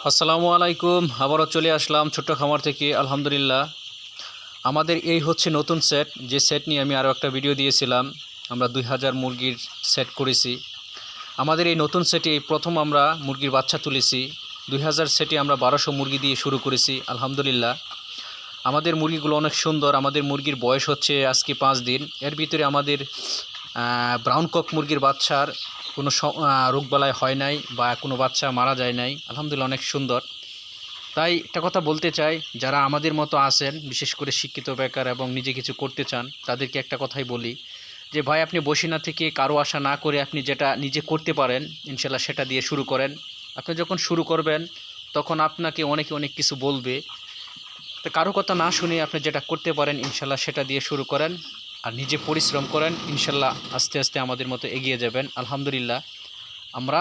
আসসালামু আলাইকুম। আবারও চলে আসলাম ছোট্ট খামার থেকে। আলহামদুলিল্লাহ, আমাদের এই হচ্ছে নতুন সেট, যে সেট নিয়ে আমি আরও একটা ভিডিও দিয়েছিলাম। আমরা 2000 মুরগির সেট করেছি। আমাদের এই নতুন সেটে এই প্রথম আমরা মুরগির বাচ্চা তুলেছি। 2000 সেটে আমরা 1200 মুরগি দিয়ে শুরু করেছি। আলহামদুলিল্লাহ, আমাদের মুরগিগুলো অনেক সুন্দর। আমাদের মুরগির বয়স হচ্ছে আজকে 5 দিন। এর ভিতরে আমাদের ব্রাউন কক মুরগির বাচ্চার কোনো রোগবালাই হয় নাই বা কোনো বাচ্চা মারা যায় নাই। আলহামদুলিল্লাহ, অনেক সুন্দর। তাই একটা কথা বলতে চাই, যারা আমাদের মতো আছেন, বিশেষ করে শিক্ষিত বেকার এবং নিজে কিছু করতে চান, তাদেরকে একটা কথাই বলি যে ভাই, আপনি বসে না থেকে কারো আশা না করে আপনি যেটা নিজে করতে পারেন ইনশাল্লাহ সেটা দিয়ে শুরু করেন। আপনি যখন শুরু করবেন তখন আপনাকে অনেকে অনেক কিছু বলবে। তো কারো কথা না শুনে আপনি যেটা করতে পারেন ইনশাল্লাহ সেটা দিয়ে শুরু করেন আর নিজে পরিশ্রম করেন। ইনশাল্লাহ আস্তে আস্তে আমাদের মতো এগিয়ে যাবেন। আলহামদুলিল্লাহ, আমরা